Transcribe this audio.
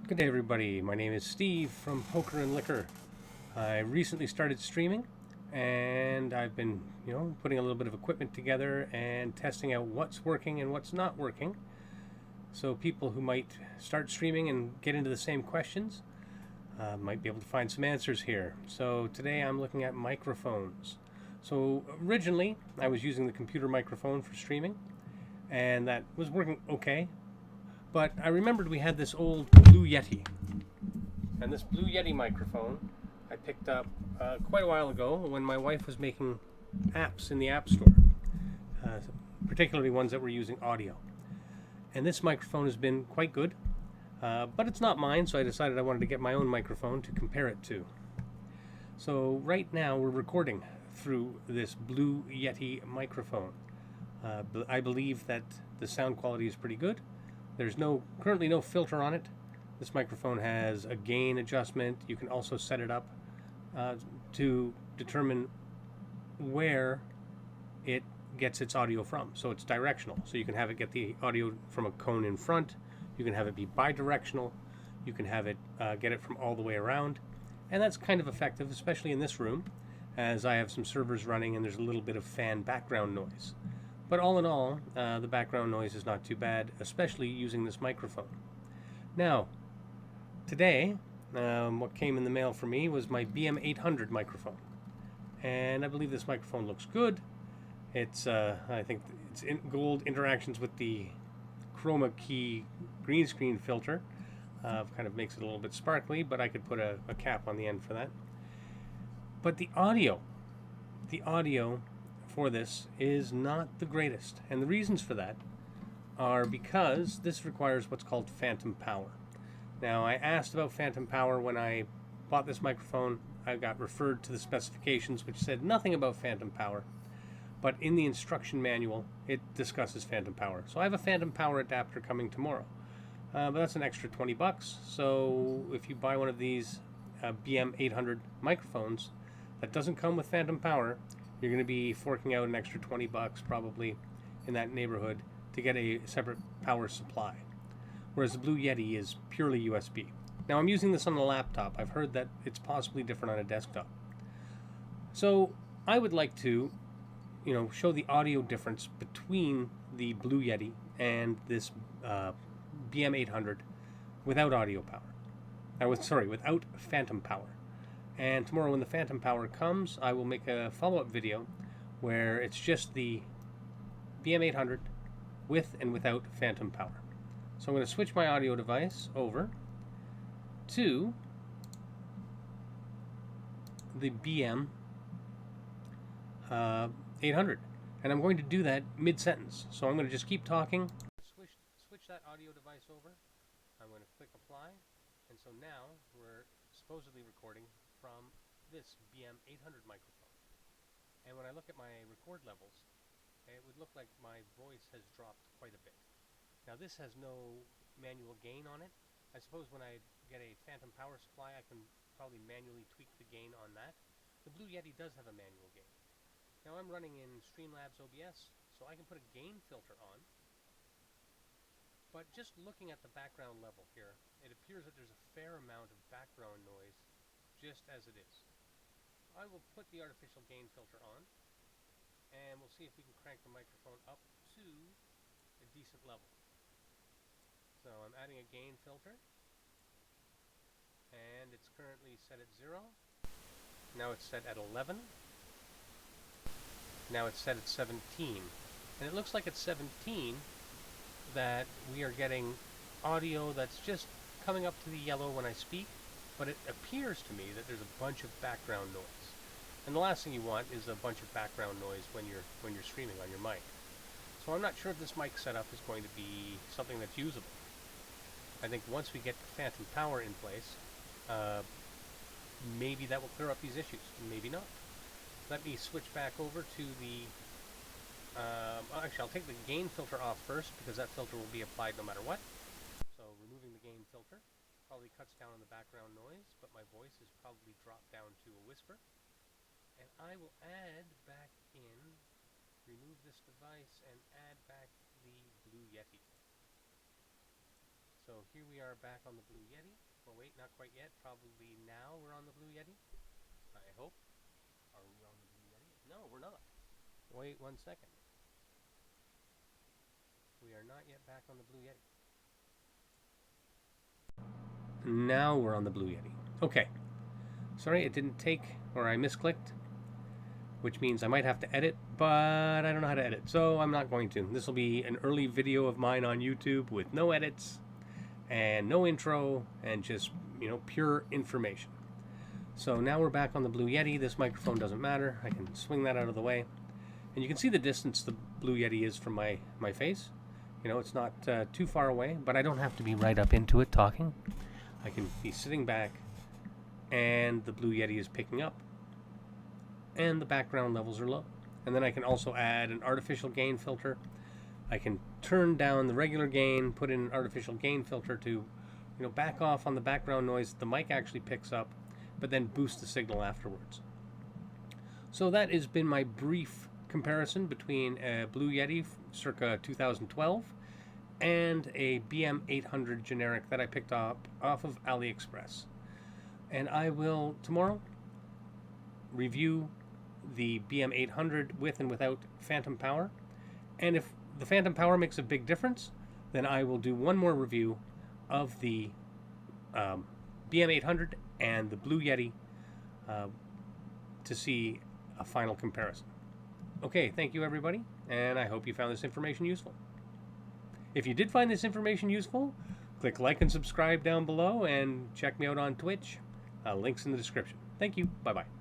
Good day, everybody. My name is Steve from Poker and Liquor. I recently started streaming, and I've been, putting a little bit of equipment together and testing out what's working and what's not working. So people who might start streaming and get into the same questions might be able to find some answers here. So today I'm looking at microphones. So originally I was using the computer microphone for streaming, and that was working okay. But I remembered we had this old Blue Yeti. And this Blue Yeti microphone I picked up quite a while ago when my wife was making apps in the App Store, particularly ones that were using audio. And this microphone has been quite good, but it's not mine, so I decided I wanted to get my own microphone to compare it to. So right now we're recording through this Blue Yeti microphone. I believe that the sound quality is pretty good. There's currently no filter on it. This microphone has a gain adjustment. You can also set it up to determine where it gets its audio from. So it's directional. So you can have it get the audio from a cone in front. You can have it be bidirectional. You can have it get it from all the way around. And that's kind of effective, especially in this room, as I have some servers running and there's a little bit of fan background noise. But all in all, the background noise is not too bad, especially using this microphone. Now, today, what came in the mail for me was my BM-800 microphone. And I believe this microphone looks good. It's, I think it's in gold interactions with the chroma key green screen filter. Kind of makes it a little bit sparkly, but I could put a cap on the end for that. But the audio for this is not the greatest, and the reasons for that are because this requires what's called phantom power. Now, I asked about phantom power when I bought this microphone. I got referred to the specifications, which said nothing about phantom power, but in the instruction manual it discusses phantom power. So I have a phantom power adapter coming tomorrow, but that's an extra $20. So if you buy one of these BM-800 microphones that doesn't come with phantom power, you're going to be forking out an extra $20 probably in that neighborhood to get a separate power supply. Whereas the Blue Yeti is purely USB. Now I'm using this on a laptop. I've heard that it's possibly different on a desktop. So I would like to, show the audio difference between the Blue Yeti and this BM-800 without audio power. Without phantom power. And tomorrow when the phantom power comes, I will make a follow-up video where it's just the BM-800 with and without phantom power. So I'm going to switch my audio device over to the BM-800. And I'm going to do that mid-sentence. So I'm going to just keep talking. Switch that audio device over. I'm going to click apply. And so now we're supposedly recording from this BM-800 microphone. And when I look at my record levels, it would look like my voice has dropped quite a bit. Now this has no manual gain on it. I suppose when I get a phantom power supply, I can probably manually tweak the gain on that. The Blue Yeti does have a manual gain. Now I'm running in Streamlabs OBS, so I can put a gain filter on. But just looking at the background level here, it appears that there's a fair amount of background noise just as it is. I will put the artificial gain filter on, and we'll see if we can crank the microphone up to a decent level. So I'm adding a gain filter, and it's currently set at 0. Now it's set at 11. Now it's set at 17. And it looks like at 17 that we are getting audio that's just coming up to the yellow when I speak, but it appears to me that there's a bunch of background noise. And the last thing you want is a bunch of background noise when you're streaming on your mic. So I'm not sure if this mic setup is going to be something that's usable. I think once we get the phantom power in place, maybe that will clear up these issues. Maybe not. Let me switch back over to the... actually, I'll take the gain filter off first, because that filter will be applied no matter what. So removing the gain filter probably cuts down on the background noise, but my voice is probably dropped down to a whisper. And I will add back in, remove this device, and add back the Blue Yeti. So here we are back on the Blue Yeti. not quite yet. Probably now we're on the Blue Yeti. I hope. Are we on the Blue Yeti? No, we're not. Wait 1 second. We are not yet back on the Blue Yeti. Now we're on the Blue Yeti. Okay. Sorry, it didn't take, or I misclicked, which means I might have to edit, but I don't know how to edit, so I'm not going to. This will be an early video of mine on YouTube with no edits and no intro and just, pure information. So now we're back on the Blue Yeti. This microphone doesn't matter. I can swing that out of the way. And you can see the distance the Blue Yeti is from my face. It's not too far away, but I don't have to be right up into it talking. I can be sitting back, and the Blue Yeti is picking up, and the background levels are low. And then I can also add an artificial gain filter. I can turn down the regular gain, put in an artificial gain filter to, back off on the background noise that the mic actually picks up, but then boost the signal afterwards. So that has been my brief comparison between a Blue Yeti circa 2012 and a BM-800 generic that I picked up off of AliExpress. And I will tomorrow review the BM-800 with and without phantom power. And if the phantom power makes a big difference, then I will do one more review of the BM-800 and the Blue Yeti to see a final comparison. Okay, thank you everybody, and I hope you found this information useful. If you did find this information useful, click like and subscribe down below, and check me out on Twitch. Links in the description. Thank you. Bye-bye.